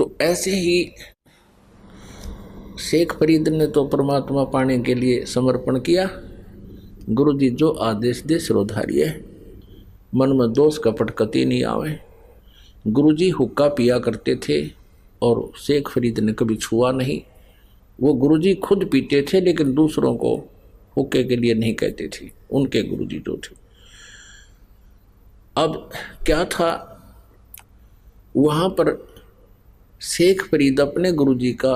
तो ऐसे ही शेख फरीद ने तो परमात्मा पाने के लिए समर्पण किया। गुरु जी जो आदेश दे सिरोधारिये, मन में दोष कपट कति नहीं आवे। गुरु जी हुक्का पिया करते थे और शेख फरीद ने कभी छुआ नहीं। वो गुरु जी खुद पीते थे लेकिन दूसरों को हुक्के के लिए नहीं कहते थे, उनके गुरु जी जो थे। अब क्या था, वहाँ पर शेख फरीद अपने गुरु जी का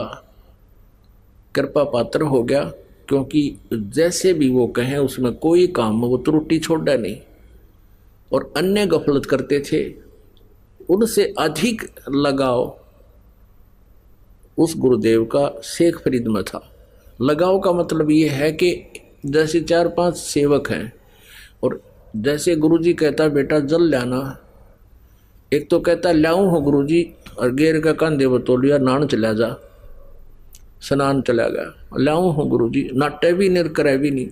कृपा पात्र हो गया, क्योंकि जैसे भी वो कहें उसमें कोई काम वो त्रुटि छोड़ा नहीं। और अन्य गफलत करते थे, उनसे अधिक लगाव उस गुरुदेव का शेख फरीद में था। लगाव का मतलब ये है कि जैसे 4-5 सेवक हैं और जैसे गुरुजी कहता बेटा जल लाना, एक तो कहता लाऊं हो गुरुजी, और गेर का कंधे बतौलिया नान चला जा, स्नान चला गया, लाऊं हो गुरुजी, नाटे भी नहीं करे भी नहीं।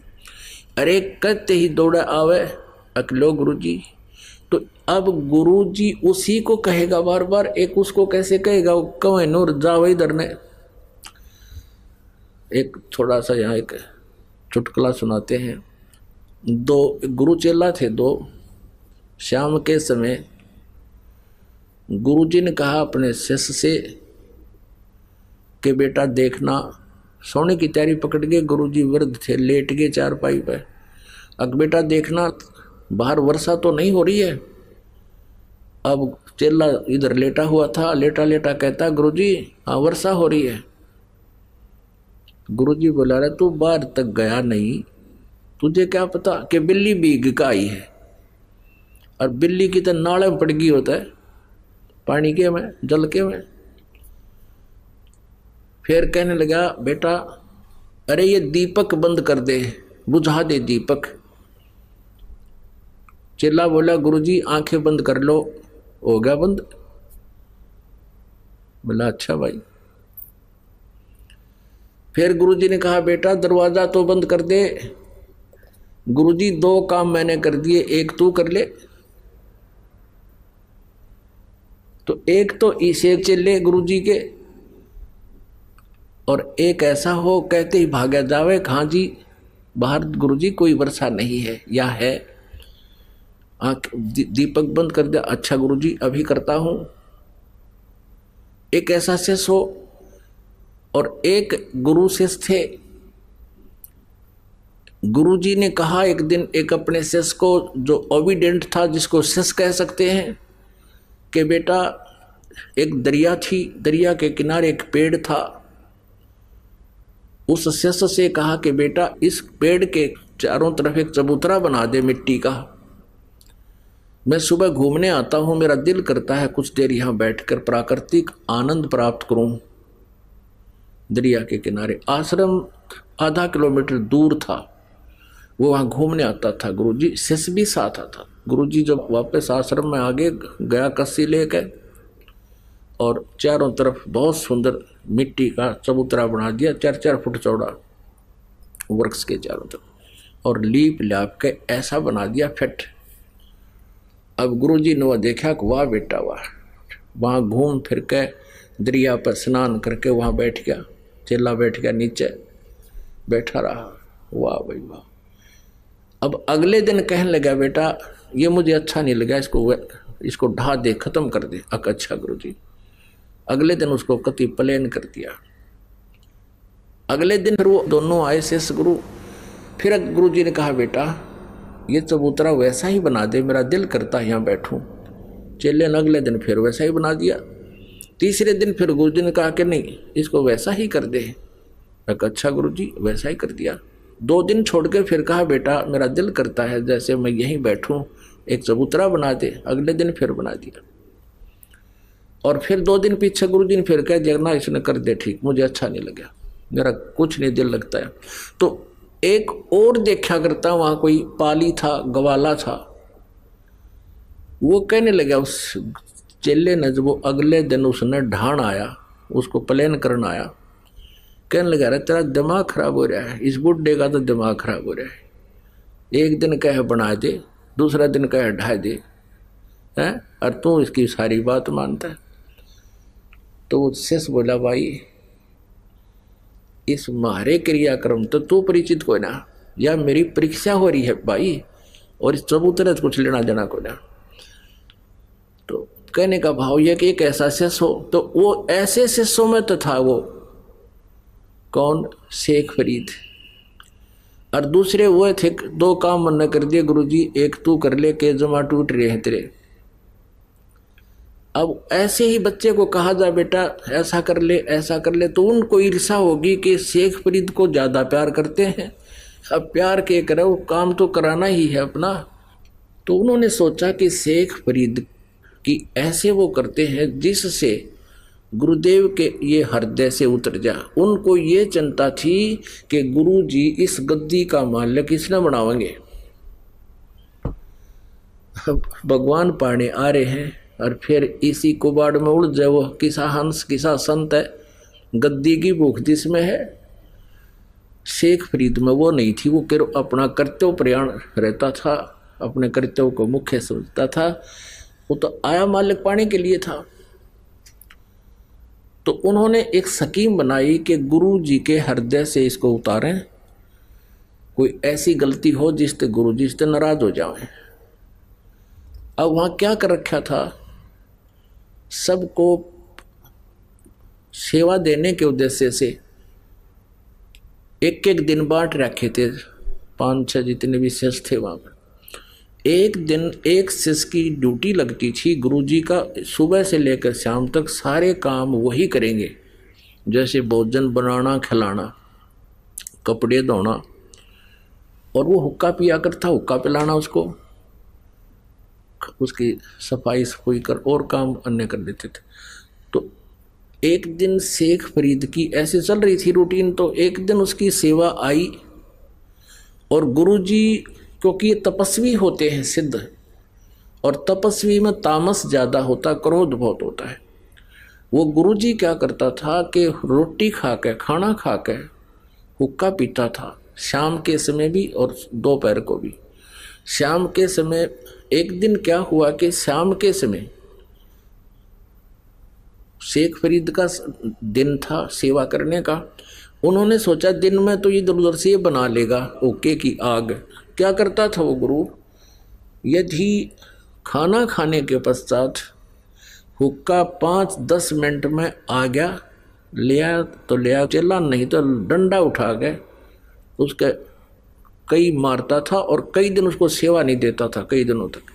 अरे कहते ही दौड़ा आवे अकलो गुरुजी। तो अब गुरुजी उसी को कहेगा बार बार, एक उसको कैसे कहेगा, कहे नूर जाओ इधर ने। एक थोड़ा सा यहाँ एक चुटकुला सुनाते हैं। दो गुरु चेला थे दो। शाम के समय गुरुजी ने कहा अपने शिष्य से कि बेटा देखना, सोने की तैयारी पकड़ के गुरुजी वृद्ध थे, लेट गए चारपाई पे। अब बेटा देखना बाहर वर्षा तो नहीं हो रही है। अब चेला इधर लेटा हुआ था, लेटा लेटा कहता गुरुजी हाँ वर्षा हो रही है। गुरुजी बोला रहा तू बाहर तक गया नहीं, तुझे क्या पता कि बिल्ली भीग का आई है, और बिल्ली की तो नाले में पड़ गई होता है, पानी के में जल के में। फिर कहने लगा बेटा अरे ये दीपक बंद कर दे, बुझा दे दीपक। चेला बोला गुरुजी आंखें बंद कर लो, हो गया बंद। बोला अच्छा भाई। फिर गुरुजी ने कहा बेटा दरवाजा तो बंद कर दे। गुरुजी 2 काम मैंने कर दिए, एक तू कर ले। तो एक तो इसे चले गुरुजी के, और एक ऐसा हो कहते ही भागा जावे हाँ जी बाहर गुरुजी कोई वर्षा नहीं है या है। आंख दीपक बंद कर दिया, अच्छा गुरुजी अभी करता हूं। एक ऐसा शिष्य हो, और एक गुरु शिष्य थे। गुरुजी ने कहा एक दिन एक अपने शिष्य को जो ओबीडेंट था, जिसको शिष्य कह सकते हैं, कि बेटा एक दरिया थी, दरिया के किनारे एक पेड़ था। उस शिष्य से कहा कि बेटा इस पेड़ के चारों तरफ एक चबूतरा बना दे मिट्टी का, मैं सुबह घूमने आता हूं, मेरा दिल करता है कुछ देर यहां बैठकर प्राकृतिक आनंद प्राप्त करूं। दरिया के किनारे आश्रम आधा किलोमीटर दूर था, वो वहां घूमने आता था। गुरुजी शिष्य भी साथ आता। गुरुजी जब वापस आश्रम में आगे गया कस्सी लेकर, और चारों तरफ बहुत सुंदर मिट्टी का चबूतरा बना दिया, 4-4 फुट चौड़ा वृक्ष के चारों तरफ, और लीप लाप के ऐसा बना दिया फिट। अब गुरुजी ने वह देखा कि वाह बेटा वाह, वहाँ घूम फिर के दरिया पर स्नान करके वहाँ बैठ गया। चेला बैठ गया नीचे, बैठा रहा, वाह भाई वाह। अब अगले दिन कहने लगा बेटा ये मुझे अच्छा नहीं लगा, इसको ढा दे, खत्म कर दे। अच्छा गुरुजी। अगले दिन उसको कति प्लेन कर दिया। अगले दिन फिर वो दोनों आए शिष्य गुरु। फिर गुरुजी ने कहा बेटा ये चबूतरा वैसा ही बना दे, मेरा दिल करता है यहाँ बैठूं। चेले ने अगले दिन फिर वैसा ही बना दिया। तीसरे दिन फिर गुरुजी ने कहा कि नहीं इसको वैसा ही कर दे। अच्छा गुरुजी, वैसा ही कर दिया। 2 दिन छोड़ के फिर कहा बेटा मेरा दिल करता है जैसे मैं यहीं बैठूं, एक चबूतरा बना दे। अगले दिन फिर बना दिया। और फिर 2 दिन पीछे गुरुजी ने फिर कह दिया ना इसने कर दे ठीक, मुझे अच्छा नहीं लगा, मेरा कुछ नहीं दिल लगता है। तो एक और देखा करता वहां कोई पाली था, गवाला था, वो कहने लगा उस चेले ने, जब वो अगले दिन उसने ढाण आया, उसको प्लेन करना आया, कहने लगा रहा तेरा दिमाग खराब हो रहा है, इस बुढ़े का तो दिमाग खराब हो रहा है। एक दिन कहे बना दे, दूसरा दिन कहे ढा दे, हैं और तू इसकी सारी बात मानता है। तो वो शेष बोला, भाई इस मारे क्रियाक्रम तो तू परिचित को ना, या मेरी परीक्षा हो रही है भाई, और इस चबूतरे कुछ लेना देना को ना। तो कहने का भाव यह कि एक ऐसा शिष्य हो, तो वो ऐसे शिष्यों में तो था वो कौन, शेख फरीद। और दूसरे वो थे, दो काम मना कर दिए गुरुजी, एक तू कर ले के जमा टूट रहे हैं तेरे। अब ऐसे ही बच्चे को कहा जाए बेटा ऐसा कर ले ऐसा कर ले, तो उनको ईर्षा होगी कि शेख फरीद को ज्यादा प्यार करते हैं। अब प्यार के करो, काम तो कराना ही है अपना। तो उन्होंने सोचा कि शेख फरीद की ऐसे वो करते हैं जिससे गुरुदेव के ये हृदय से उतर जा। उनको ये चिंता थी कि गुरुजी इस गद्दी का मालिक किसने बनावेंगे। भगवान पाने आ रहे हैं और फिर इसी कुबाड़ में उड़ जाए वो किसा हंस किसा संत है। गद्दी की भूख जिसमें है, शेख फरीद में वो नहीं थी। वो अपना कर्तव्य प्रयाण रहता था, अपने कर्तव्य को मुख्य समझता था। वो तो आया मालिक पाने के लिए था। तो उन्होंने एक स्कीम बनाई कि गुरु जी के हृदय से इसको उतारें, कोई ऐसी गलती हो जिससे गुरु जी से नाराज हो जाए। अब वहां क्या कर रखा था, सबको सेवा देने के उद्देश्य से एक एक दिन बांट रखे थे। 5-6 जितने भी शिष्य थे वहां पर एक दिन एक शिष्य की ड्यूटी लगती थी। गुरुजी का सुबह से लेकर शाम तक सारे काम वही करेंगे, जैसे भोजन बनाना, खिलाना, कपड़े धोना, और वो हुक्का पिया करता, हुक्का पिलाना उसको, उसकी सफाई सफाई कर और काम अन्य कर देते थे। तो एक दिन शेख फरीद की ऐसे चल रही थी रूटीन। तो एक दिन उसकी सेवा आई और गुरुजी, क्योंकि ये तपस्वी होते हैं सिद्ध, और तपस्वी में तामस ज़्यादा होता, क्रोध बहुत होता है। वो गुरुजी क्या करता था कि रोटी खा के, खाना खा के हुक्का पीता था, शाम के समय भी और दोपहर को भी। शाम के समय एक दिन क्या हुआ कि शाम के समय शेख फरीद का दिन था सेवा करने का। उन्होंने सोचा दिन में तो इधर उधर से ये बना लेगा ओके की आग। क्या करता था वो गुरु, यदि खाना खाने के पश्चात हुक्का 5-10 मिनट में आ गया, लिया तो लिया, चला नहीं तो डंडा उठा गए उसके कई मारता था, और कई दिन उसको सेवा नहीं देता था, कई दिनों तक।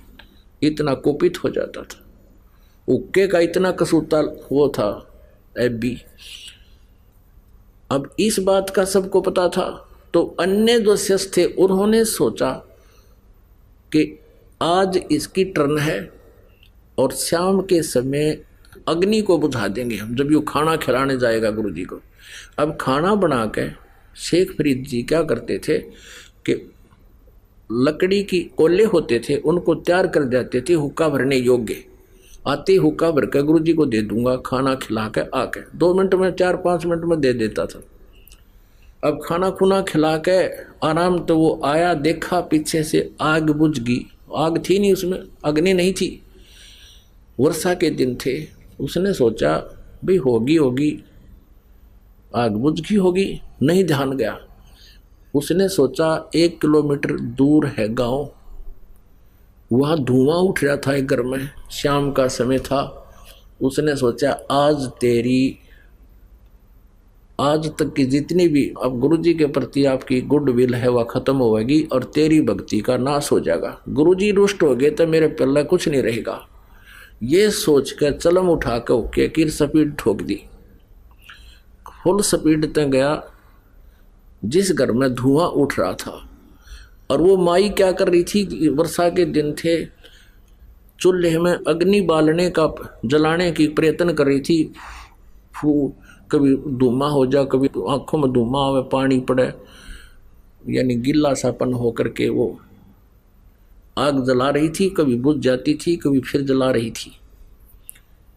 इतना कुपित हो जाता था, हुक्के का इतना कसूता वो था एबी। अब इस बात का सबको पता था। तो अन्य जो शिष्य थे उन्होंने सोचा कि आज इसकी टर्न है और शाम के समय अग्नि को बुझा देंगे हम, जब ये खाना खिलाने जाएगा गुरु जी को। अब खाना बना के शेख फरीद जी क्या करते थे कि लकड़ी की कोले होते थे, उनको तैयार कर देते थे हुक्का भरने योग्य। आते हुक्का भर के गुरु जी को दे दूंगा, खाना खिला के आके 2 मिनट में, 4-5 मिनट में दे देता था। अब खाना खुना खिला के आराम, तो वो आया, देखा पीछे से आग बुझ गई। आग थी नहीं उसमें, अग्नि नहीं थी, वर्षा के दिन थे। उसने सोचा भाई होगी आग बुझ गई होगी, नहीं ध्यान गया। उसने सोचा 1 किलोमीटर दूर है गांव, वहाँ धुआं उठ रहा था एक घर में, शाम का समय था। उसने सोचा आज तक की जितनी भी अब गुरुजी के प्रति आपकी गुडविल है वह खत्म होगी और तेरी भक्ति का नाश हो जाएगा। गुरुजी रुष्ट हो गए तो मेरे पल्ला कुछ नहीं रहेगा। ये सोच कर चलम उठा के ओके की स्पीड ठोक दी, फुल स्पीड तक गया जिस घर में धुआं उठ रहा था। और वो माई क्या कर रही थी, वर्षा के दिन थे, चूल्हे में अग्नि बालने का, जलाने की प्रयत्न कर रही थी। कभी धुआं हो जा, कभी आंखों में धुआं आवे, पानी पड़े, यानी गिल्ला सापन हो करके वो आग जला रही थी। कभी बुझ जाती थी, कभी फिर जला रही थी,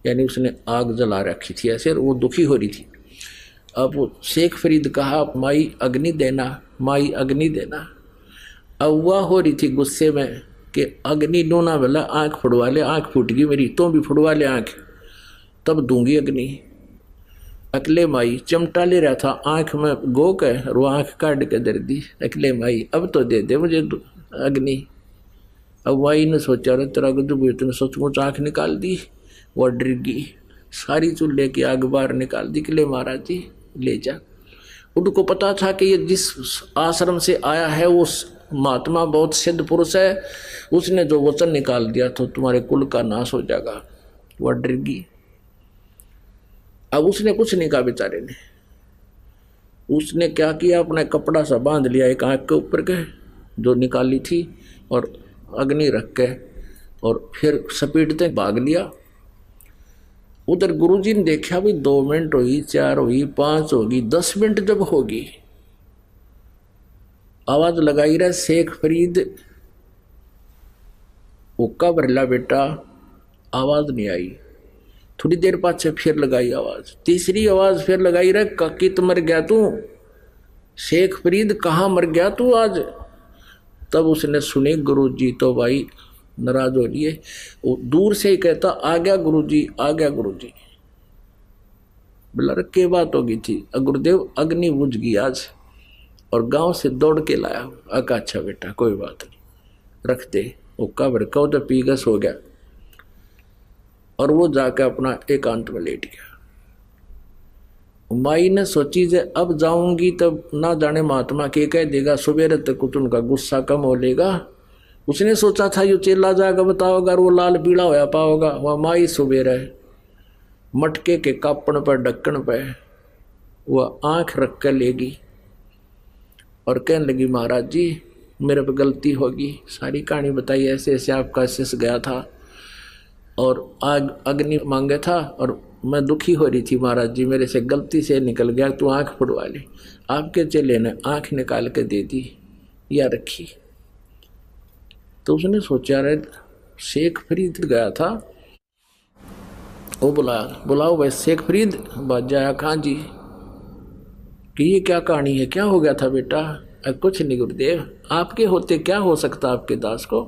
यानी उसने आग जला रखी थी ऐसे, वो दुखी हो रही थी। अब वो शेख फरीद कहा माई अग्नि देना, माई अग्नि देना। अब वह हो रही थी गुस्से में कि अग्नि डोना वाला आँख फुड़वा ले, आँख फूट गई मेरी, तो भी फुड़वा ले आँख, तब दूंगी अग्नि। अकले माई चिमटा ले रहा था, आंख में गो के और वो आंख काट के दर दी। अकले माई अब तो दे दे मुझे अग्नि। अब माई ने सोचा रे तेरा गुजबू तुमने सचमुच आंख निकाल दी। वो डर गई, सारी चूल्हे की आग बाहर निकाल दी। किले महाराज जी ले जा। उनको पता था कि ये जिस आश्रम से आया है वो महात्मा बहुत सिद्ध पुरुष है, उसने जो वचन निकाल दिया तो तुम्हारे कुल का नाश हो जाएगा। वह डर गई। अब उसने कुछ नहीं कहा बेचारे ने। उसने क्या किया, अपना कपड़ा सा बांध लिया एक आंख के ऊपर के जो निकाली थी और अग्नि रख के और फिर सपीटते भाग लिया। उधर गुरुजी ने देखा भी 2 मिनट हुई, 4 हुई, 5 होगी, 10 मिनट जब होगी आवाज लगाई रहा शेख फरीद हुक्का भरला बेटा, आवाज नहीं आई। थोड़ी देर बाद से फिर लगाई आवाज, तीसरी आवाज फिर लगाई रहा काकित मर गया तू, शेख फरीद कहाँ मर गया तू आज। तब उसने सुनी गुरुजी तो भाई नाराज हो लिए। वो दूर से ही कहता आ गया गुरुजी, आ गया गुरुजी। बोला के बात होगी थी। गुरुदेव अग्नि बुझ गई आज और गांव से दौड़ के लाया। अका अच्छा बेटा कोई बात नहीं, रख दे। वो कब्र कहो तो पीगस हो गया और वो जाकर अपना एकांत में लेट गया। माई ने सोची जे अब जाऊंगी तब ना जाने महात्मा के कह देगा, सुबह तक कुछ उनका गुस्सा कम हो लेगा। उसने सोचा था यो चेला जाकर बताओगा वो लाल पीला होया पाओगा। वह माई सुबेर है मटके के कापण पर ढक्कन पे वह आंख रख कर लेगी और कहने लगी महाराज जी मेरे पे गलती होगी। सारी कहानी बताई, ऐसे ऐसे आपका शिष्य गया था और आग अग्नि मांगे था और मैं दुखी हो रही थी महाराज जी, मेरे से गलती से निकल गया, तू आंख फुड़वा ले। आपके चेले ने आंख निकाल के दे दी या रखी। तो उसने सोचा रे शेख फरीद गया था, वो बुलाओ भाई शेख फरीद। बात जाया कहाँ जी कि ये क्या कहानी है, क्या हो गया था बेटा। कुछ नहीं गुरुदेव, आपके होते क्या हो सकता आपके दास को।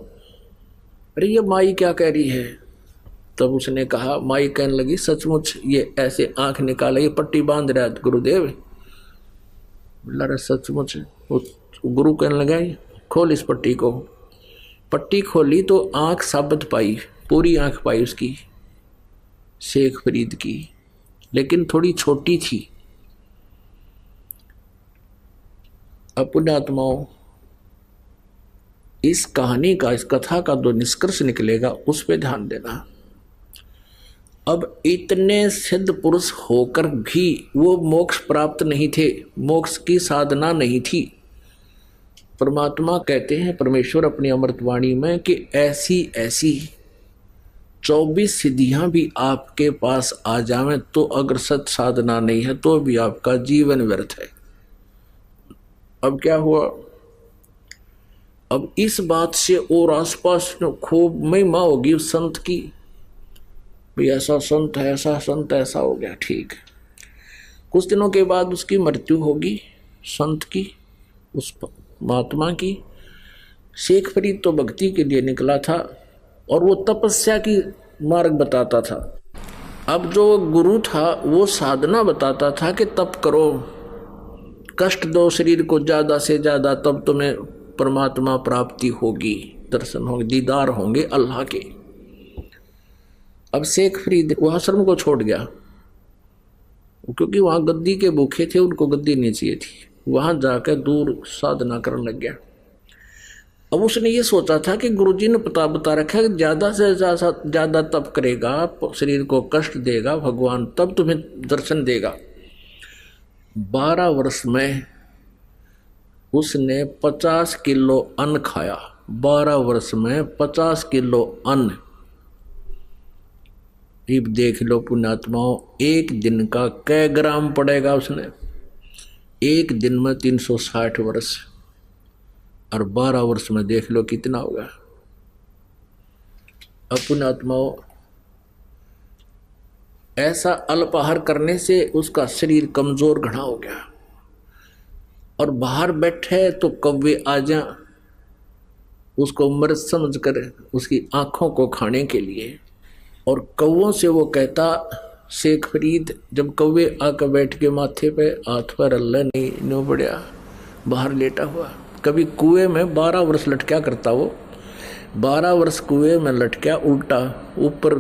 अरे ये माई क्या कह रही है। तब उसने कहा, माई कहने लगी सचमुच ये ऐसे आंख निकाला, ये पट्टी बांध रहा है गुरुदेव। बोला रे सचमुच। गुरु कहने लगा खोल इस पट्टी को। पट्टी खोली तो आंख साबित पाई, पूरी आंख पाई उसकी शेख फरीद की, लेकिन थोड़ी छोटी थी। अब पुण्यात्माओं इस कहानी का, इस कथा का जो निष्कर्ष निकलेगा उस पर ध्यान देना। अब इतने सिद्ध पुरुष होकर भी वो मोक्ष प्राप्त नहीं थे, मोक्ष की साधना नहीं थी। परमात्मा कहते हैं, परमेश्वर अपनी अमृतवाणी में कि ऐसी ऐसी 24 सिद्धियां भी आपके पास आ जावें तो अगर सत साधना नहीं है तो भी आपका जीवन व्यर्थ है। अब क्या हुआ, अब इस बात से और आसपास खूब महिमा होगी उस संत की, भाई ऐसा संत है, ऐसा संत, ऐसा हो गया, ठीक। कुछ दिनों के बाद उसकी मृत्यु होगी संत की, उस महात्मा की। शेख फरीद तो भक्ति के लिए निकला था और वो तपस्या की मार्ग बताता था। अब जो गुरु था वो साधना बताता था कि तप करो, कष्ट दो शरीर को ज़्यादा से ज़्यादा, तब तुम्हें परमात्मा प्राप्ति होगी, दर्शन होंगे, दीदार होंगे अल्लाह के। अब शेख फरीद वो आश्रम को छोड़ गया क्योंकि वहाँ गद्दी के भूखे थे, उनको गद्दी नहीं चाहिए थी। वहाँ जाकर दूर साधना करने लग गया। अब उसने ये सोचा था कि गुरुजी ने बता रखा है कि ज़्यादा से ज़्यादा तप करेगा, शरीर को कष्ट देगा भगवान, तब तुम्हें दर्शन देगा। 12 वर्ष में उसने 50 किलो अन्न खाया। 12 वर्ष में 50 किलो अन्न। अब देख लो पुण्यात्माओं, एक दिन का कै ग्राम पड़ेगा उसने। एक दिन में 360 वर्ष और 12 वर्ष में देख लो कितना होगा। अब पुण्यात्माओं ऐसा अल्पाहार करने से उसका शरीर कमजोर घना हो गया और बाहर बैठे तो कौवे आ जा उसको मृत समझकर उसकी आंखों को खाने के लिए। और कौवों से वो कहता शेख फरीद जब कौवे आकर बैठ के माथे पे हाथ पर अल्लाह नहीं नो बढ़िया बाहर लेटा हुआ। कभी कुएं में 12 वर्ष लटका करता वो, 12 वर्ष कुएं में लटका उल्टा, ऊपर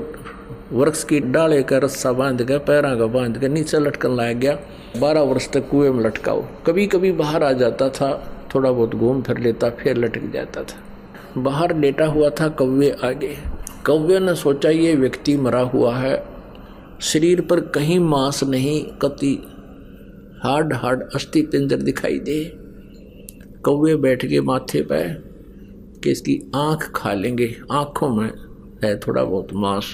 वृक्ष की डाले का रस्सा बांध के पैरों का बांध के नीचे लटकन लाया गया। 12 वर्ष तक कुएं में लटका हो। कभी कभी बाहर आ जाता था, थोड़ा बहुत घूम फिर लेता, फिर लटक जाता था। बाहर लेटा हुआ था कौवे आगे। कौवे ने सोचा ये व्यक्ति मरा हुआ है, शरीर पर कहीं मांस नहीं, कति हार्ड अस्थि पिंजर दिखाई दे। कौवे बैठ के माथे पे कि इसकी आँख खा लेंगे, आँखों में है थोड़ा बहुत मांस।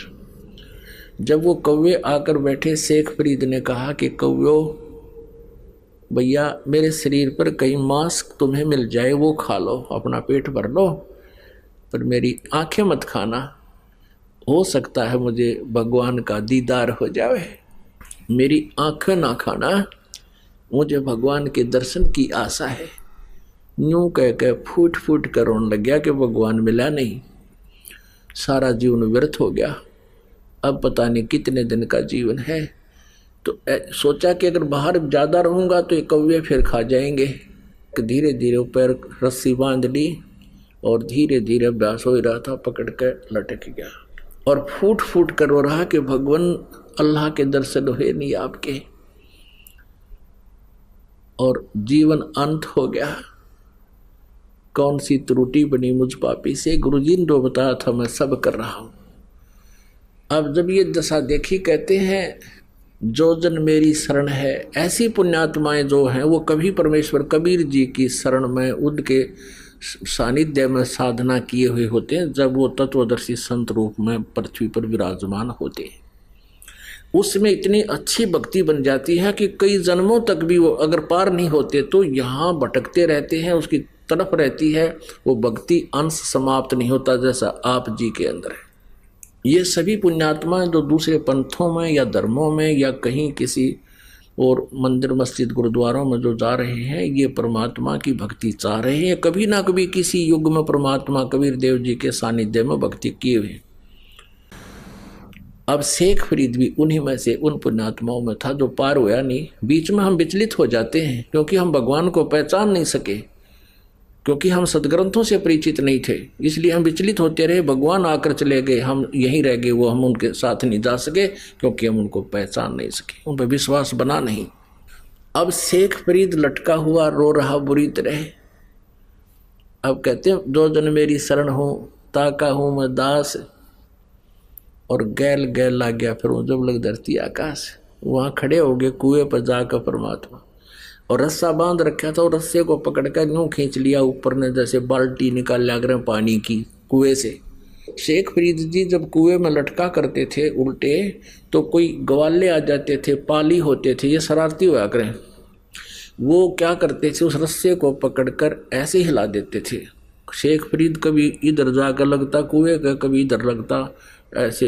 जब वो कौवे आकर बैठे, शेख फरीद ने कहा कि कौवे भैया मेरे शरीर पर कहीं मांस तुम्हें मिल जाए वो खा लो, अपना पेट भर लो, पर मेरी आंखें मत खाना, हो सकता है मुझे भगवान का दीदार हो जाए। मेरी आंखें ना खाना, मुझे भगवान के दर्शन की आशा है। यूं कह के फूट फूट कर रोने लग गया कि भगवान मिला नहीं, सारा जीवन व्यर्थ हो गया, अब पता नहीं कितने दिन का जीवन है। तो सोचा कि अगर बाहर ज़्यादा रहूँगा तो ये कौवे फिर खा जाएंगे। धीरे धीरे पैर रस्सी बांध ली और धीरे धीरे अभ्यास हो रहा था, पकड़ के लटक गया और फूट फूट कर रो रहा कि भगवान अल्लाह के दर्शन हुए नहीं आपके, और जीवन अंत हो गया। कौन सी त्रुटि बनी मुझ पापी से, गुरुजी ने तो बताया था मैं सब कर रहा हूँ। अब जब ये दशा देखी, कहते हैं जो जन मेरी शरण है, ऐसी पुण्यात्माएं जो हैं वो कभी परमेश्वर कबीर जी की शरण में, उनके सानिध्य में साधना किए हुए होते हैं, जब वो तत्वदर्शी संत रूप में पृथ्वी पर विराजमान होते हैं। उसमें इतनी अच्छी भक्ति बन जाती है कि कई जन्मों तक भी वो अगर पार नहीं होते तो यहाँ भटकते रहते हैं, उसकी तरफ रहती है वो भक्ति, अंश समाप्त नहीं होता जैसा आप जी के अंदर है। ये सभी पुण्यात्मा जो दूसरे पंथों में या धर्मों में या कहीं किसी और मंदिर मस्जिद गुरुद्वारों में जो जा रहे हैं, ये परमात्मा की भक्ति चाह रहे हैं, कभी ना कभी किसी युग में परमात्मा कबीर देव जी के सानिध्य में भक्ति किए हुए। अब शेख फरीद भी उन्हीं में से, उन पुण्यात्माओं में था जो पार हुआ नहीं। बीच में हम विचलित हो जाते हैं क्योंकि हम भगवान को पहचान नहीं सके, क्योंकि हम सदग्रंथों से परिचित नहीं थे, इसलिए हम विचलित होते रहे। भगवान आकर चले गए, हम यहीं रह गए, वो हम उनके साथ नहीं जा सके क्योंकि हम उनको पहचान नहीं सके, उन पर विश्वास बना नहीं। अब शेख फरीद लटका हुआ रो रहा बुरी तरह। अब कहते हैं जो जन मेरी शरण हो, ताका हूँ मैं दास, और गैल गैल लग गया। फिर वो जब लग धरती आकाश, वहाँ खड़े हो गए कुएं पर जाकर परमात्मा, और रस्सा बांध रखा था और रस्से को पकड़ कर यूं खींच लिया ऊपर ने, जैसे बाल्टी निकाल लिया करें पानी की कुएं से। शेख फरीद जी जब कुएं में लटका करते थे उल्टे, तो कोई ग्वाले आ जाते थे, पाली होते थे, ये शरारती हुआ करें, वो क्या करते थे उस रस्से को पकड़कर ऐसे हिला देते थे। शेख फरीद कभी इधर जाकर लगता कुएं का, कभी इधर लगता ऐसे,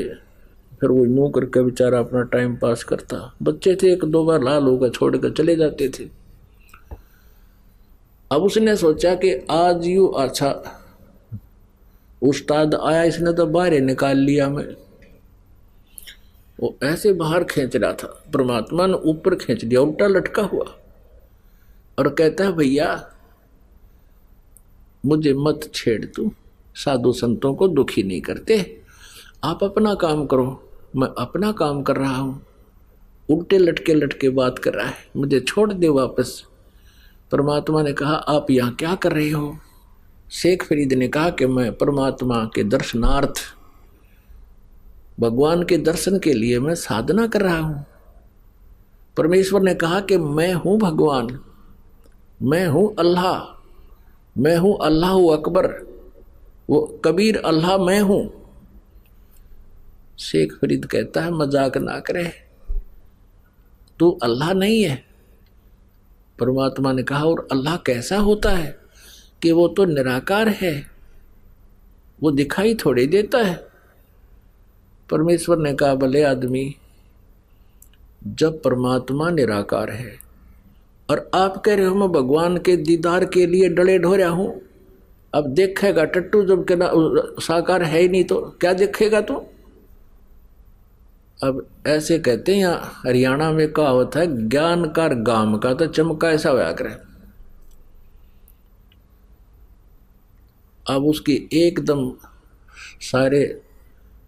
फिर वो यूं करके बेचारा अपना टाइम पास करता। बच्चे थे, 1-2 बार लाल होकर छोड़ कर चले जाते थे। अब उसने सोचा कि आज यू अच्छा उस्ताद आया, इसने तो बाहर निकाल लिया। मैं वो ऐसे बाहर खींच रहा था, परमात्मा ने ऊपर खींच दिया, उल्टा लटका हुआ, और कहता है भैया मुझे मत छेड़, तू साधु संतों को दुखी नहीं करते, आप अपना काम करो, मैं अपना काम कर रहा हूँ। उल्टे लटके लटके बात कर रहा है, मुझे छोड़ दे वापस। परमात्मा ने कहा आप यहाँ क्या कर रहे हो? शेख फरीद ने कहा कि मैं परमात्मा के दर्शनार्थ, भगवान के दर्शन के लिए मैं साधना कर रहा हूँ। परमेश्वर ने कहा कि मैं हूँ भगवान, मैं हूँ अल्लाह, मैं हूँ अल्लाह अकबर, वो कबीर अल्लाह मैं हूँ। शेख फरीद कहता है मजाक ना करे, तू अल्लाह नहीं है। परमात्मा ने कहा और अल्लाह कैसा होता है कि वो तो निराकार है, वो दिखाई थोड़ी देता है। परमेश्वर ने कहा भले आदमी, जब परमात्मा निराकार है और आप कह रहे हो मैं भगवान के दीदार के लिए डले ढोरा हूं, अब देखेगा टट्टू जब के साकार है ही नहीं तो क्या देखेगा तू? अब ऐसे कहते हैं, यहाँ हरियाणा में कहावत है, ज्ञान का गाम का तो चमका ऐसा होया करे। अब उसकी एकदम सारे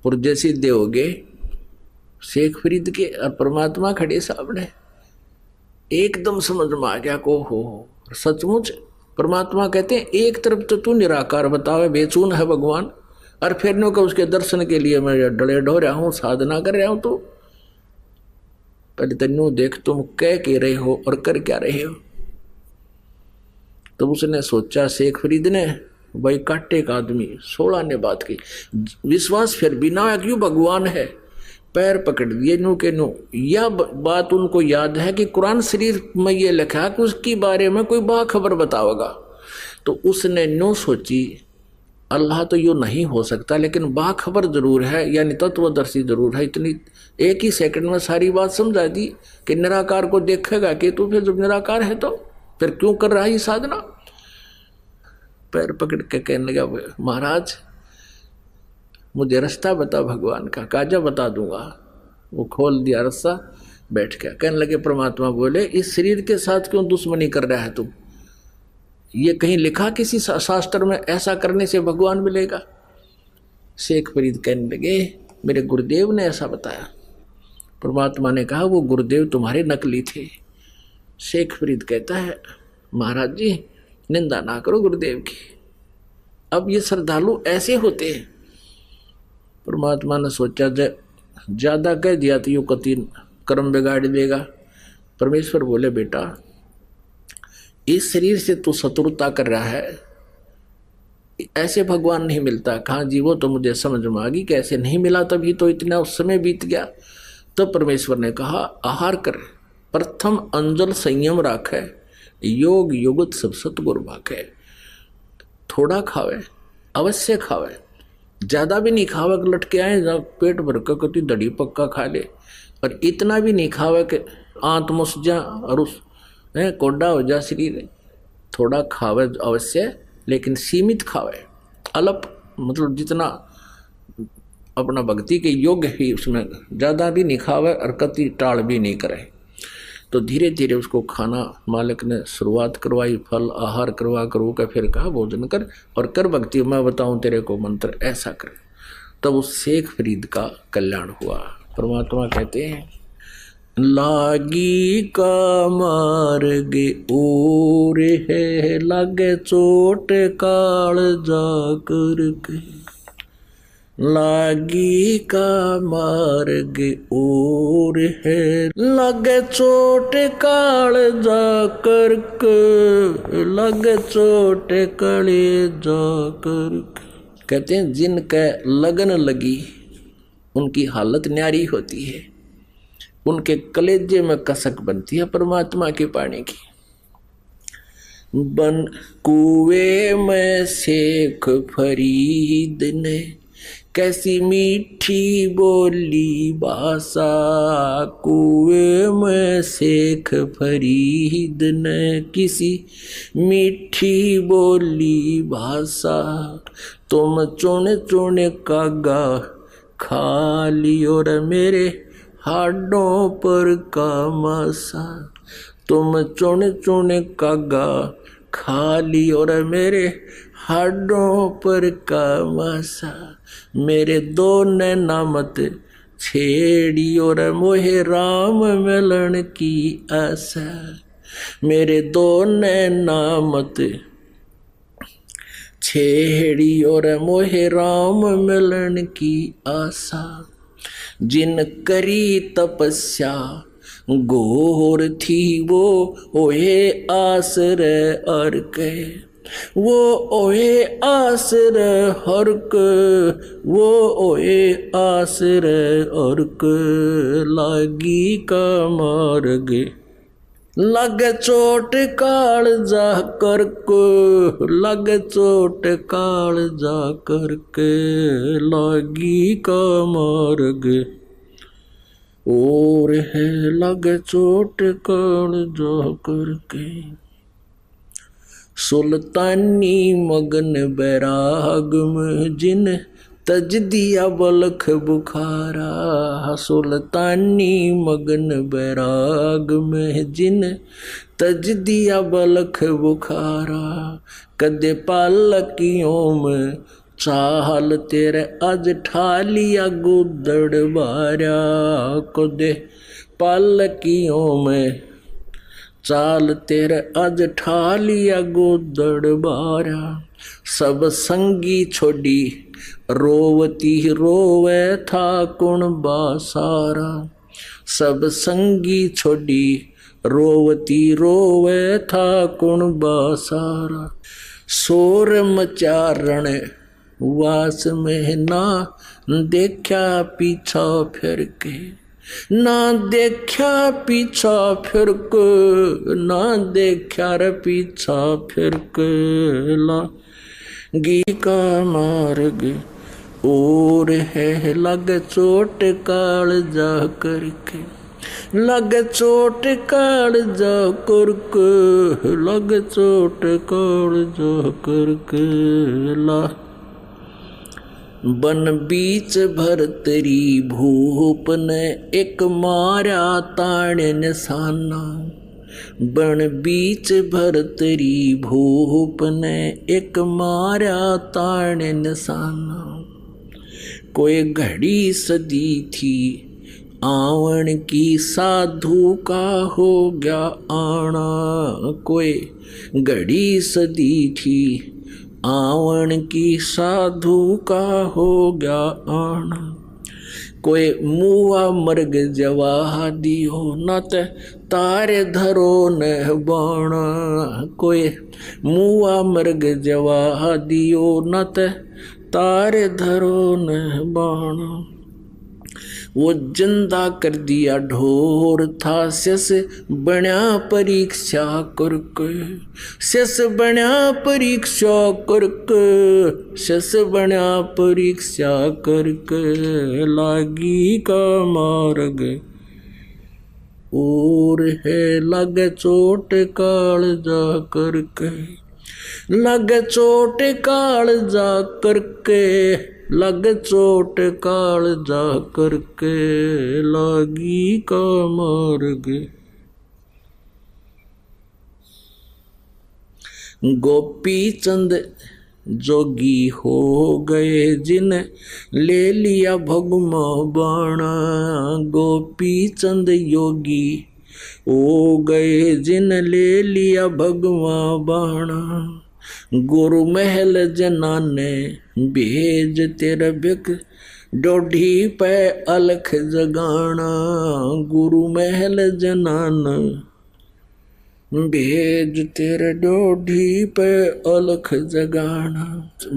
पुर्जे सीधे हो गए शेख फरीद के, और परमात्मा खड़े सामने। एकदम समझ में आ गया को हो सचमुच परमात्मा कहते हैं एक तरफ तो तू निराकार बतावे बेचून है भगवान, और फिर नो का उसके दर्शन के लिए मैं डले ढो रहा हूँ, साधना कर रहा हूँ। तो पहले तेनू देख तुम कह के रहे हो और कर क्या रहे हो। तो उसने सोचा शेख फरीद ने, भाई काटे का आदमी 16 ने बात की, विश्वास फिर बिना क्यों भगवान है, पैर पकड़ दिए नू के नू। यह बात उनको याद है कि कुरान शरीफ में ये लिखा है कि उसके बारे में कोई बाखबर बताओगा। तो उसने नो सोची अल्लाह तो यूँ नहीं हो सकता, लेकिन बाखबर जरूर है, यानी तत्वदर्शी जरूर है। इतनी एक ही सेकंड में सारी बात समझा दी कि निराकार को देखेगा कि तू, फिर जब निराकार है तो फिर क्यों कर रहा है साधना। पैर पकड़ के कहने लगा, महाराज मुझे रास्ता बता भगवान का। काजा बता दूंगा। वो खोल दिया रास्ता, बैठ गया। कहने लगे परमात्मा बोले, इस शरीर के साथ क्यों दुश्मनी कर रहा है तुम? ये कहीं लिखा किसी शास्त्र में ऐसा करने से भगवान मिलेगा? शेख फरीद कहने लगे, मेरे गुरुदेव ने ऐसा बताया। परमात्मा ने कहा, वो गुरुदेव तुम्हारे नकली थे। शेख फरीद कहता है, महाराज जी निंदा ना करो गुरुदेव की, अब ये श्रद्धालु ऐसे होते हैं। परमात्मा ने सोचा ज्यादा कह दिया तो यूं कति कर्म बिगाड़ देगा। परमेश्वर बोले, बेटा इस शरीर से तू शत्रुता कर रहा है, ऐसे भगवान नहीं मिलता। कहाँ जी, वो तो मुझे समझ में आ गई कैसे नहीं मिला, तभी तो इतना उस समय बीत गया। तो परमेश्वर ने कहा, आहार कर, प्रथम अंजल संयम राखे, योग युगत सब सतगुरु भाखे। थोड़ा खावे, अवश्य खावे, ज्यादा भी नहीं खावे कि लटके आए, जब पेट भर कर कति दड़ी पक्का खा ले, और इतना भी नहीं खावे कि आंत मुस जा और उस कोडा हो जा शरीर। थोड़ा खावे अवश्य, लेकिन सीमित खावे, अल्प, मतलब जितना अपना भक्ति के योग्य ही, उसमें ज़्यादा भी नहीं खावे और कति टाल भी नहीं करे। तो धीरे धीरे उसको खाना मालिक ने शुरुआत करवाई, फल आहार करवा कर फिर कहा भोजन कर और कर भक्ति, मैं बताऊं तेरे को मंत्र ऐसा कर। तब उस शेख फरीद का कल्याण हुआ। परमात्मा कहते हैं, लागी का मार्ग और है, लागे चोट काल जा करके। लागी का मार्ग और है, लागे चोट काल जा करके, लागे चोट कले जा करके। कहते हैं जिनके लगन लगी उनकी हालत न्यारी होती है, उनके कलेजे में कसक बनती है परमात्मा के पानी की। बन कुएं में शेख फरीद ने कैसी मीठी बोली भाषा, कुएं में शेख फरीद ने किसी मीठी बोली भाषा। तुम चुन चुन कागा खा लियो रे मेरे हाडों पर का मासा। तुम चुन चुन कागा खा लियो रे मेरे हाडों पर का मासा। मेरे दो नैना मत छेड़ियो रे मोहे राम मिलन की आशा। मेरे दो नैना मत छेड़ियो रे मोहे राम मिलन की आशा। जिन करी तपस्या घोर थी वो ओहे आसरे अर्क। वो ओहे आसरे हर्क, वो ओहे आसरे अर्क। लागी का मार्ग लग चोट काल जा करके, लग चोट काल जा करके। लागी का मार्ग और है, लग चोट काल जा करके। सुल्तानी मगन बैराग में जिन तज दिया बलख बुखारा सुल्तानी मगन बैराग में जिन तज दिया बलख बुखारा कदे पालकियों में चाल तेरे आज ठालिया गुदड़ बारा कदे पालकियों में चाल तेरे आज ठालिया गुदड़ बारा सब संगी छोड़ी रोवती रोवे था कुण बासारा सब संगी छोड़ी रोवती रोवे था कुण बासारा शोर मचारण वास में ना देखा पीछा फिर के ना देखा पीछा फिर के ना देखा रे पीछा फिर के लागी का मार्ग और है लग चोट काल जा करके लग चोट काल जा करके लग चोट काल जा करके ला बन बीच भरतरी भूप ने एक मारा ताण निशाना बन बीच भरतरी भूप ने एक मारा ताण निशाना कोई घड़ी सदी थी आवन की साधु का हो गया आना कोई घड़ी सदी थी आवन की साधु का हो गया आना कोई मुआ मर्ग जवा दियो न तारे धरो न बाणा कोई मुआ मर्ग जवा दियो न तारे धरो न बाणा वो जिंदा कर दिया ढोर था सस बण्या परीक्षा करके सस बण्या परीक्षा करके सस बण्या परीक्षा करके लागी का मार्ग और है लग चोट काल जा करके लग चोट काल जा करके लग चोट काल जा करके लागी का मार्ग गोपी चंद जोगी हो गए जिन ले लिया भगमा बाणा गोपी चंद योगी हो गए जिन ले लिया भगवा बाणा गुरु महल जनाने भेज तेरा बिक डोढ़ी पे अलख जगाना गुरु महल जनाना भेज तेरे डोढ़ी पे अलख जगाना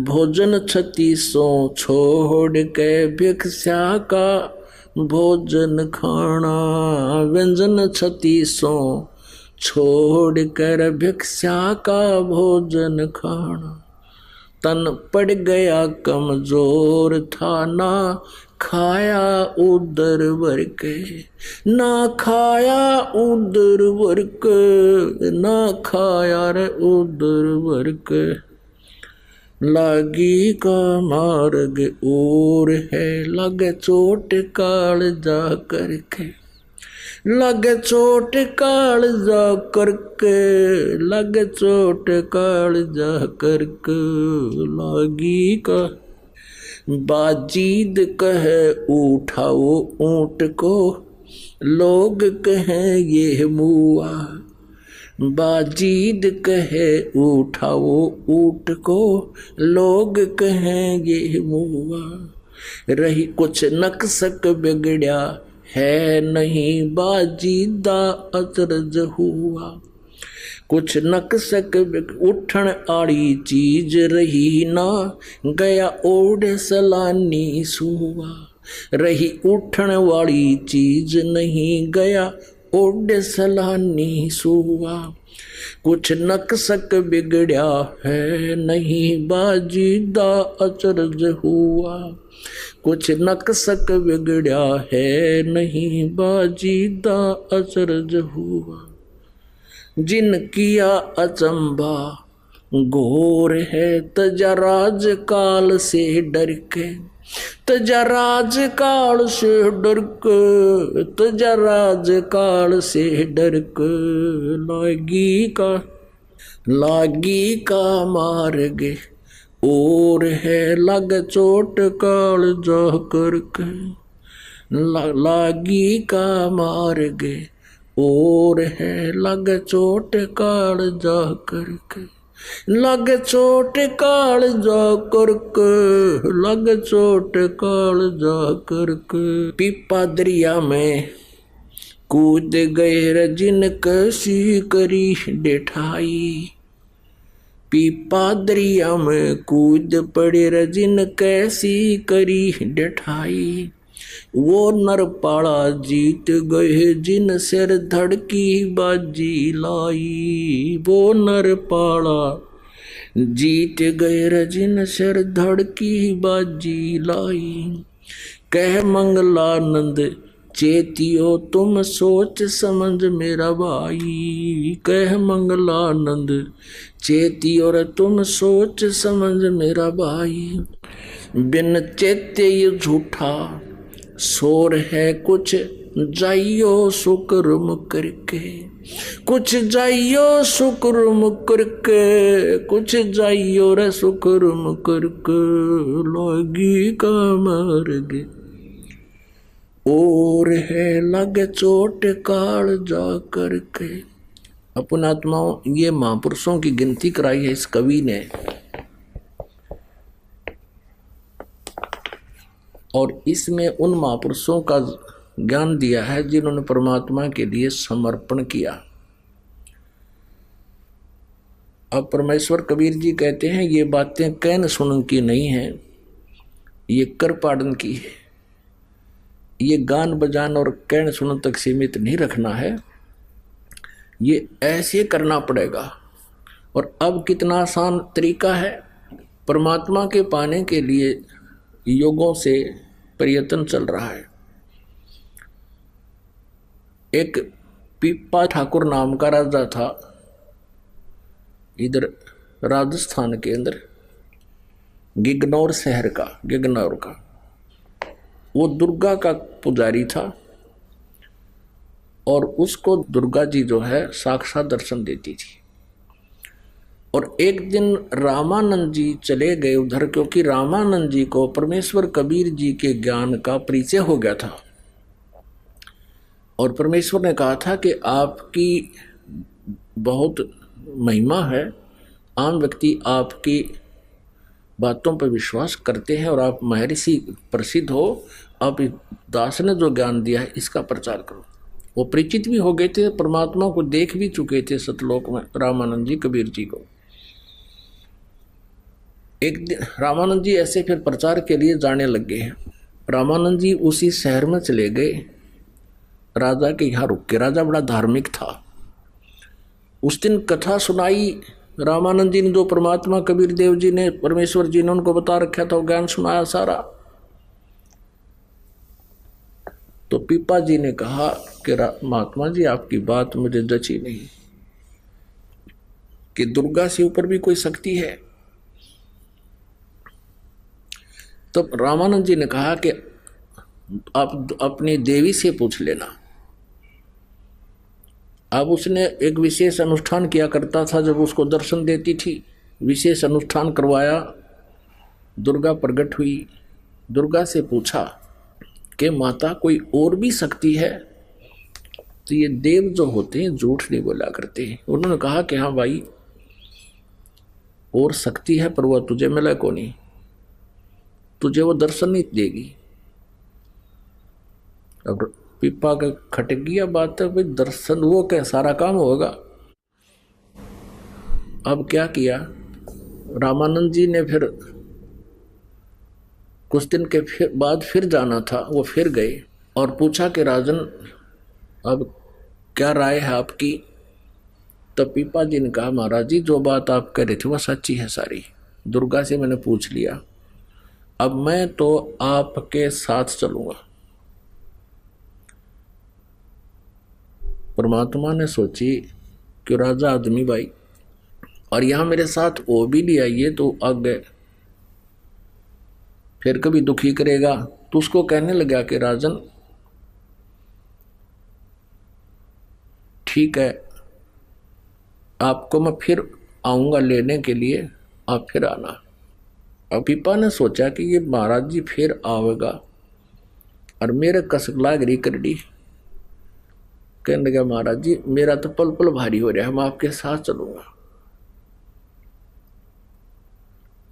भोजन 3600 छोड़ के भिक्षा का भोजन खाना व्यंजन 3600 छोड़ कर भिक्षा का भोजन खाना तन पड़ गया कमजोर था ना खाया उदर भर के ना खाया उदर भर के ना खाया रे उदर भर के लागी का मार्ग और है लग चोट काल जा करके लग चोट काल जा करके लग चोट काल जा करके लागी का बाजीद कहे उठाओ ऊंट को लोग कहें ये मुआ बाजीद कहे उठाओ ऊंट को लोग कहें ये मुआ रही कुछ नक्सक बिगड़या है नहीं बाजीदा अचरज हुआ कुछ नक्सक उठन आड़ी चीज रही ना गया ओढ़ सलानी सुआ रही उठन वाली चीज नहीं गया ओढ़ सलानी सुआ कुछ नक्सक बिगड़या है नहीं बाजीदा अचरज हुआ कुछ नक्सक बिगड़या है नहीं बाजीदा अचरज हुआ जिन किया अचंबा घोर है तजराज काल से डर के तजा राज काल से डर के, तजा राज काल से डर के, लागी का मार गे, और है लग चोट काल जा करके, लागी का मार गे, और है लग चोट काल जा करके, लग चोट काल जा करके, लग चोट काल जा करके। पीपा दरिया में कूद गए रजिन कैसी करी डेठाई, पीपा दरिया में कूद पड़े रजिन कैसी करी डेठाई, वो नरपाड़ा जीत गए जिन सिर धड़की बाजी लाई, वो नरपाड़ा जीत गए रजिन सिर धड़की बाजी लाई। कह मंगलानंद चेतियो तुम सोच समझ मेरा भाई, कह मंगलानंद चेतियो रे तुम सोच समझ मेरा भाई। बिन चेते ये झूठा शोर है कुछ जाइयो शुक्र करके, कुछ जाइयो शुक्र करके, कुछ जाइयो रे शुक्र करके, लगी का मार गे, और है लग चोट काल जा करके। अपन आत्माओं ये महापुरुषों की गिनती कराई है इस कवि ने, और इसमें उन महापुरुषों का ज्ञान दिया है जिन्होंने परमात्मा के लिए समर्पण किया। अब परमेश्वर कबीर जी कहते हैं ये बातें कहन सुनन की नहीं है, ये कर पाड़न की है, ये गान बजान और कहन सुनन तक सीमित नहीं रखना है, ये ऐसे करना पड़ेगा। और अब कितना आसान तरीका है, परमात्मा के पाने के लिए युगों से प्रयत्न चल रहा है। एक पीपा ठाकुर नाम का राजा था इधर राजस्थान के अंदर, गिगनौर शहर का, गिगनौर का। वो दुर्गा का पुजारी था और उसको दुर्गा जी जो है साक्षात दर्शन देती थी। और एक दिन रामानंद जी चले गए उधर, क्योंकि रामानंद जी को परमेश्वर कबीर जी के ज्ञान का परिचय हो गया था और परमेश्वर ने कहा था कि आपकी बहुत महिमा है, आम व्यक्ति आपकी बातों पर विश्वास करते हैं और आप महर्षि प्रसिद्ध हो, आप दास ने जो ज्ञान दिया है इसका प्रचार करो। वो परिचित भी हो गए थे, परमात्मा को देख भी चुके थे सतलोक में रामानंद जी कबीर जी को। एक दिन रामानंद जी ऐसे फिर प्रचार के लिए जाने लग गए। रामानंद जी उसी शहर में चले गए, राजा के यहाँ रुक के। राजा बड़ा धार्मिक था। उस दिन कथा सुनाई रामानंद जी ने, जो परमात्मा कबीर देव जी ने, परमेश्वर जी ने उनको बता रखा था, वो ज्ञान सुनाया सारा। तो पीपा जी ने कहा कि महात्मा जी आपकी बात मुझे जची नहीं, कि दुर्गा से ऊपर भी कोई शक्ति है। तो रामानंद जी ने कहा कि आप अपनी देवी से पूछ लेना। अब उसने एक विशेष अनुष्ठान किया करता था, जब उसको दर्शन देती थी विशेष अनुष्ठान करवाया, दुर्गा प्रकट हुई। दुर्गा से पूछा कि माता कोई और भी शक्ति है? तो ये देव जो होते हैं झूठ नहीं बोला करते। उन्होंने कहा कि हाँ भाई और शक्ति है, पर वह तुझे मिला को नहीं, तुझे वो दर्शन नहीं देगी। अब पीपा का खटक गया बात है, भाई दर्शन वो क्या सारा काम होगा। अब क्या किया, रामानंद जी ने फिर कुछ दिन के बाद फिर जाना था, वो फिर गए और पूछा कि राजन अब क्या राय है आपकी? तो पीपा जी ने कहा महाराज जी जो बात आप कह रहे थे वह सच्ची है सारी, दुर्गा से मैंने पूछ लिया, अब मैं तो आपके साथ चलूंगा। परमात्मा ने सोची कि राजा आदमी भाई और यहाँ मेरे साथ वो भी ले आइए, तो आगे फिर कभी दुखी करेगा। तो उसको कहने लगा कि राजन ठीक है, आपको मैं फिर आऊंगा लेने के लिए, आप फिर आना। अब पीपा ने सोचा कि ये महाराज जी फिर आवेगा और मेरे कसक लाग रही करड़ी। कहने लगा महाराज जी मेरा तो पल पल भारी हो रहा है, मैं आपके साथ चलूंगा।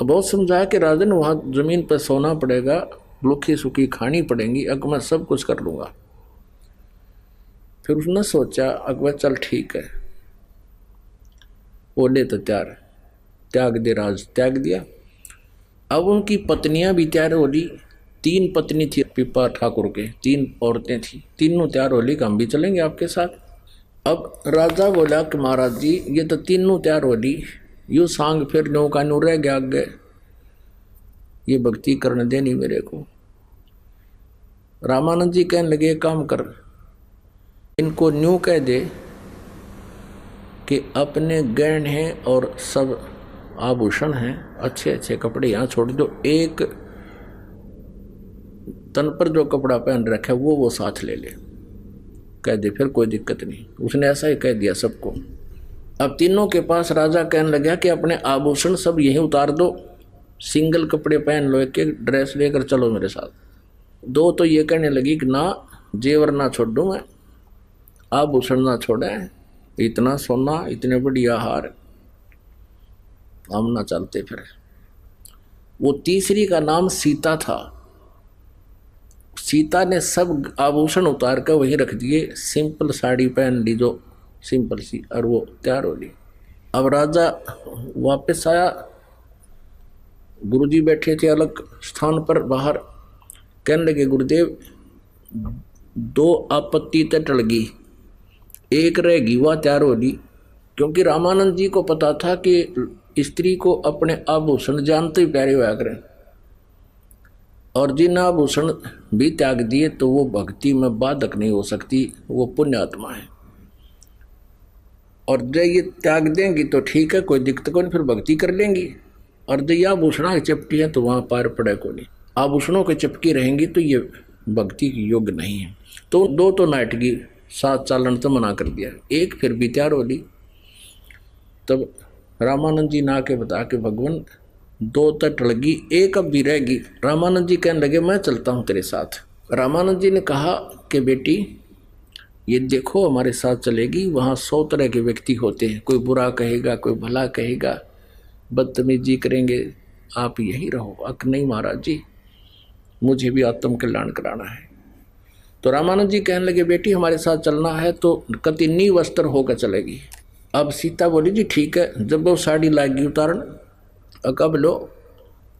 तो बहुत समझाया कि राजन वहां जमीन पर सोना पड़ेगा, लुखी सुखी खानी पड़ेगी, अब मैं सब कुछ कर लूंगा। फिर उसने सोचा अकबर चल ठीक है, बोले तो त्याग दे, राज त्याग दिया। अब उनकी पत्नियां भी तैयार हो ली। 3 पत्नी थी पीपा ठाकुर के, 3 औरतें थी, तीनों तैयार हो ली कि हम भी चलेंगे आपके साथ। अब राजा बोला कि महाराज जी ये तो तीनों तैयार हो ली, यू सांग फिर नो का नो रह गया आगे, ये भक्ति करने देनी मेरे को। रामानंद जी कहने लगे काम कर, इनको न्यू कह दे कि अपने गहने हैं और सब आभूषण हैं, अच्छे अच्छे कपड़े यहाँ छोड़ दो, एक तन पर जो कपड़ा पहन रखा है वो साथ ले ले, कह दे, फिर कोई दिक्कत नहीं। उसने ऐसा ही कह दिया सबको। अब तीनों के पास राजा कहने लगा कि अपने आभूषण सब यहीं उतार दो, सिंगल कपड़े पहन लो, एक एक ड्रेस लेकर चलो मेरे साथ। 2 तो ये कहने लगी कि ना जेवर ना छोड़ूं मैं, आभूषण ना छोड़े, इतना सोना इतने बढ़िया हार हम ना चलते। फिर वो तीसरी का नाम सीता था। सीता ने सब आभूषण उतार कर वहीं रख दिए, सिंपल साड़ी पहन ली जो सिंपल सी, और वो तैयार हो ली। अब राजा वापस आया, गुरुजी बैठे थे अलग स्थान पर बाहर। कहने लगे गुरुदेव 2 आपत्ति तो टल गई, एक रहेगी वह तैयार हो ली। क्योंकि रामानंद जी को पता था कि स्त्री को अपने आभूषण जानते ही प्यारे हुआ करें, और जिन आभूषण भी त्याग दिए तो वो भक्ति में बाधक नहीं हो सकती, वो पुण्य आत्मा है। और जब ये त्याग देंगी तो ठीक है, कोई दिक्कत को नहीं, फिर भक्ति कर लेंगी। और जब ये आभूषण चिपटी है तो वहाँ पार पड़े को नहीं, आभूषणों के चिपकी रहेंगी तो ये भक्ति की योग्य नहीं है। तो 2 तो नाटकी साथ चालन तो मना कर दिया, एक फिर भी तैयार हो ली। तब रामानंद जी ना के बता के भगवान 2 तो टल गई, एक अब भी रहेगी। रामानंद जी कहने लगे मैं चलता हूँ तेरे साथ। रामानंद जी ने कहा कि बेटी ये देखो हमारे साथ चलेगी, वहाँ 100 तरह के व्यक्ति होते हैं, कोई बुरा कहेगा, कोई भला कहेगा, बदतमीजी करेंगे, आप यही रहो। अक नहीं महाराज जी, मुझे भी आत्म कल्याण कराना है। तो रामानंद जी कहने लगे बेटी हमारे साथ चलना है तो कति नींव वस्त्र होकर चलेगी। अब सीता बोली जी ठीक है। जब वो साड़ी लागी उतारन, कब लो,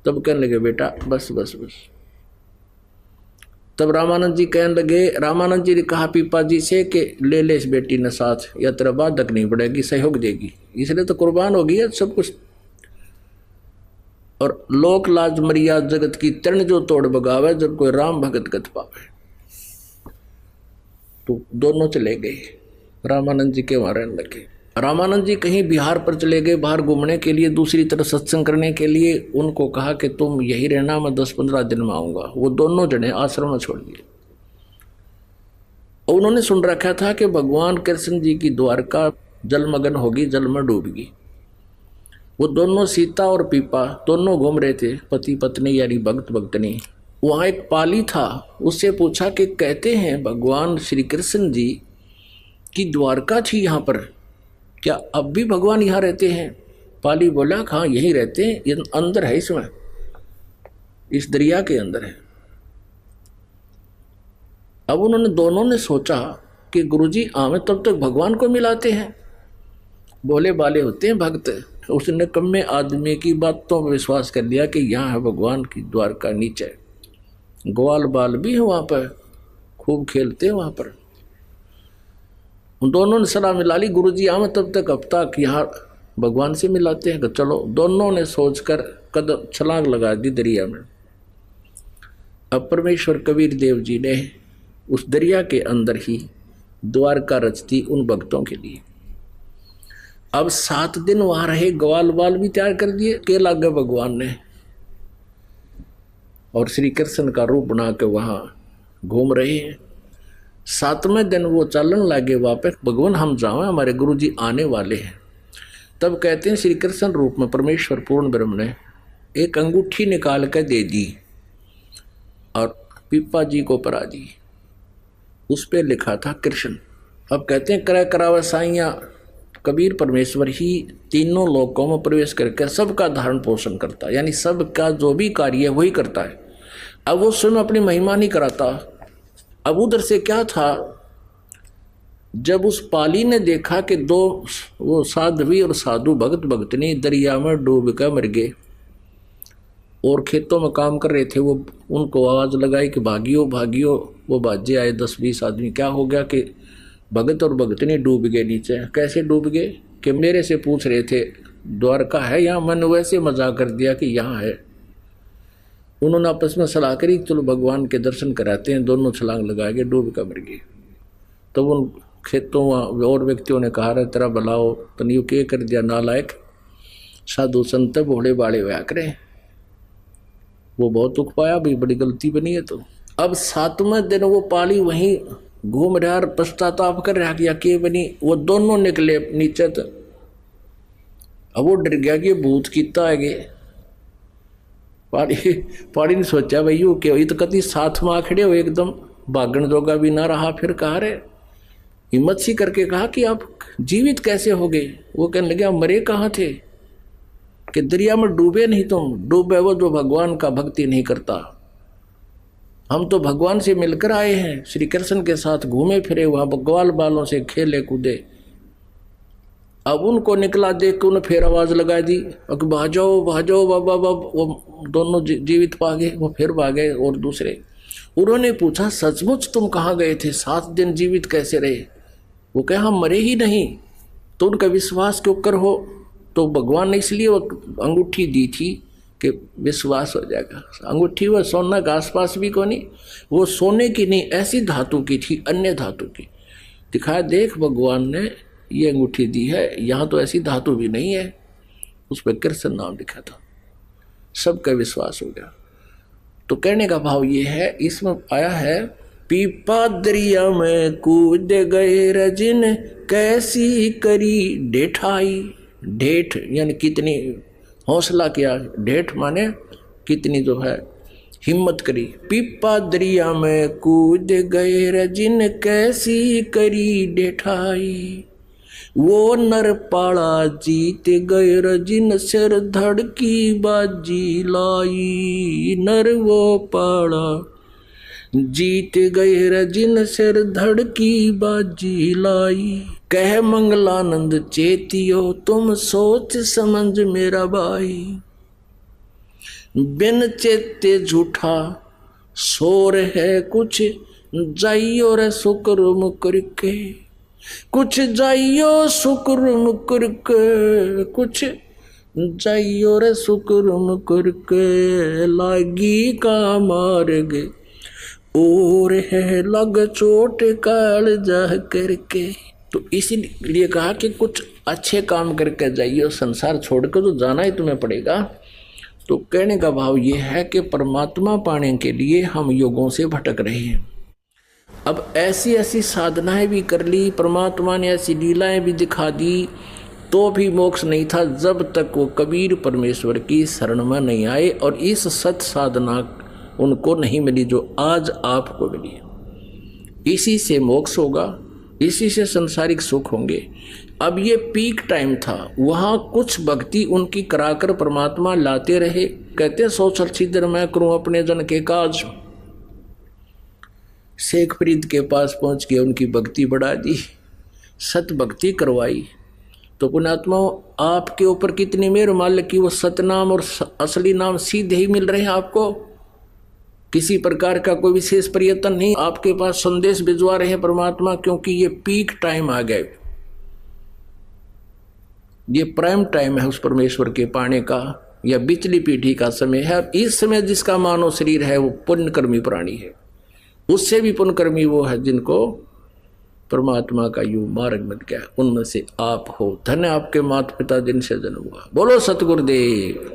तब कहने लगे बेटा बस बस बस। तब रामानंद जी कहने लगे, रामानंद जी ने कहा पीपा जी से कि ले ले इस बेटी ने साथ, या तेरा बाधक नहीं पड़ेगी, सहयोग देगी, इसलिए तो कुर्बान होगी है सब कुछ। और लोक लाज मर्याद जगत की तरण जो तोड़ बगावे, जब कोई राम भगत गत पावे। तो दोनों चले गए, रामानंद जी के वहां रहने लगे। रामानंद जी कहीं बिहार पर चले गए बाहर घूमने के लिए, दूसरी तरफ सत्संग करने के लिए। उनको कहा कि तुम यही रहना, मैं 10-15 दिन में आऊंगा। वो दोनों जने आश्रम में छोड़ दिए। उन्होंने सुन रखा था कि भगवान कृष्ण जी की द्वारका जलमग्न होगी, जल में डूबेगी। वो दोनों सीता और पीपा दोनों घूम रहे थे, पति पत्नी यानी भक्त भक्तनी। वहाँ एक पाली था, उससे पूछा कि कहते हैं भगवान श्री कृष्ण जी की द्वारका थी यहाँ पर, क्या अब भी भगवान यहाँ रहते हैं? पाली बोला हाँ यहीं रहते हैं, ये अंदर है, इसमें इस दरिया के अंदर है। अब उन्होंने दोनों ने सोचा कि गुरुजी हमें तब तक भगवान को मिलाते हैं, बोले बाले होते हैं भक्त। उसने कम्मे आदमी की बातों पर विश्वास कर लिया कि यहाँ है भगवान की द्वारका नीचे। ग्वाल बाल भी है वहाँ पर, खूब खेलते हैं वहाँ पर। उन दोनों ने सलाह मिला ली, गुरुजी हमें तब तक हफ्ता यहाँ भगवान से मिलाते हैं। चलो, दोनों ने सोचकर कदम छलांग लगा दी दरिया में। अब परमेश्वर कबीर देव जी ने उस दरिया के अंदर ही द्वारका रच दी उन भक्तों के लिए। अब 7 दिन वहां रहे, ग्वाल बाल भी तैयार कर दिए, के लागे भगवान ने। और श्री कृष्ण का रूप बना के वहाँ घूम रहे हैं। 7वें दिन वो चलन लगे वापस, भगवान हम जाओ, हमारे गुरु जी आने वाले हैं। तब कहते हैं श्री कृष्ण रूप में परमेश्वर पूर्ण ब्रह्म ने एक अंगूठी निकाल कर दे दी और पिप्पा जी को परा दी। उस पर लिखा था कृष्ण। अब कहते हैं क्रय करावा साइया, कबीर परमेश्वर ही तीनों लोकों में प्रवेश करके सबका धारण पोषण करता है, यानी सबका जो भी कार्य है वही करता है। अब वो स्वयं अपनी महिमा नहीं कराता। अब उधर से क्या था, जब उस पाली ने देखा कि दो वो साध्वी और साधु भगत भगतनी दरिया में डूब कर मर गए और खेतों में काम कर रहे थे, वो उनको आवाज़ लगाई कि भागियो भागियो। वो बाजे आए 10-20 आदमी। क्या हो गया कि भगत और भगतनी डूब गए नीचे। कैसे डूब गए कि मेरे से पूछ रहे थे द्वारका है यहाँ, मैंने वैसे मजाक कर दिया कि यहाँ है। उन्होंने आपस में सलाह करी चलो भगवान के दर्शन कराते हैं, दोनों छलांग लगा के डूब कर मर गए। तो उन खेतों और व्यक्तियों ने कहा रहे तेरा भलाओ तनियो के कर दिया, नालायक साधु संत भोले बाड़े हुआ करें। वो बहुत दुख पाया, भाई बड़ी गलती बनी है। तो अब 7वें दिन वो पाली वहीं घूम रहा और पश्चाताप कर रहा कि के बनी। वो दोनों निकले नीचे तक। अब वो डर गया कि भूत कितना है गए। पाड़ी ने सोचा भाई यू क्या तो कति साथ में आखड़े हो, एकदम भागण जोगा भी ना रहा। फिर कहा रे हिम्मत सी करके कहा कि आप जीवित कैसे हो गए। वो कहने लगे आप मरे कहाँ थे कि दरिया में डूबे नहीं, तुम डूबे वो जो भगवान का भक्ति नहीं करता। हम तो भगवान से मिलकर आए हैं, श्री कृष्ण के साथ घूमे फिरे, वहाँ ग्वाल बालों से खेले कूदे। अब उनको निकला देख के उन्हें फिर आवाज़ लगा दी कि भाजो भाजो बाबा बाबा। वो दोनों जीवित पा गए, वो फिर भागे। और दूसरे उन्होंने पूछा सचमुच तुम कहाँ गए थे, 7 दिन जीवित कैसे रहे। वो कहे हम मरे ही नहीं। तो उनका विश्वास के ऊपर हो तो भगवान ने इसलिए वो अंगूठी दी थी कि विश्वास हो जाएगा। अंगूठी वो सोना के आसपास भी को नहीं, वो सोने की नहीं ऐसी धातु की थी, अन्य धातु की। दिखाया देख भगवान ने ये अंगूठी दी है, यहाँ तो ऐसी धातु भी नहीं है। उस पर कृष्ण नाम लिखा था। सबका विश्वास हो गया। तो कहने का भाव ये है, इसमें आया है पीपा दरिया में कूद गए रजिन कैसी करी ढेठाई। ढेठ यानी कितनी हौसला किया, ढेठ माने कितनी जो है हिम्मत करी। पीपा दरिया में कूद गए रजिन कैसी करी ढेठाई। वो नर पाड़ा जीत गए रजिन सिर धड़ की बाजी लाई। नर वो पाड़ा जीत गए रजिन सिर धड़ की बाजी लाई। कह मंगलानंद चेतियो तुम सोच समझ मेरा भाई। बिन चेते झूठा शोर है कुछ जाइयो रे शुक्र मुकर के। कुछ जाइयो शुक्र मुकर के, कुछ जाइयो रे शुक्र मुकर के। लागी का मार गे और है लग चोट काल जा करके। तो इसीलिए कहा कि कुछ अच्छे काम करके जाइए, संसार छोड़कर तो जाना ही तुम्हें पड़ेगा। तो कहने का भाव ये है कि परमात्मा पाने के लिए हम युगों से भटक रहे हैं। अब ऐसी ऐसी साधनाएं भी कर ली, परमात्मा ने ऐसी लीलाएं भी दिखा दी, तो भी मोक्ष नहीं था जब तक वो कबीर परमेश्वर की शरण में नहीं आए और इस सत साधना उनको नहीं मिली जो आज आपको मिली। इसी से मोक्ष होगा, इसी से संसारिक सुख होंगे। अब ये पीक टाइम था, वहाँ कुछ भक्ति उनकी कराकर परमात्मा लाते रहे। कहते सोचल छिद्र मैं करूँ अपने जन के काज। शेख फरीद के पास पहुँच के उनकी भक्ति बढ़ा दी, सत भक्ति करवाई। तो पुण्यात्मा आपके ऊपर कितनी मेहर मान की, वो सतनाम और असली नाम सीधे ही मिल रहे हैं आपको। किसी प्रकार का कोई विशेष प्रयत्न नहीं, आपके पास संदेश भिजवा रहे हैं परमात्मा, क्योंकि ये पीक टाइम आ गए। ये प्राइम टाइम है उस परमेश्वर के पाने का, या बिचली पीढ़ी का समय है। इस समय जिसका मानव शरीर है वो पुण्यकर्मी प्राणी है, उससे भी पुण्यकर्मी वो है जिनको परमात्मा का यू मार्ग मिल गया। उनमें से आप हो। धन्य आपके माता पिता जिनसे जन्म हुआ। बोलो सतगुरुदेव।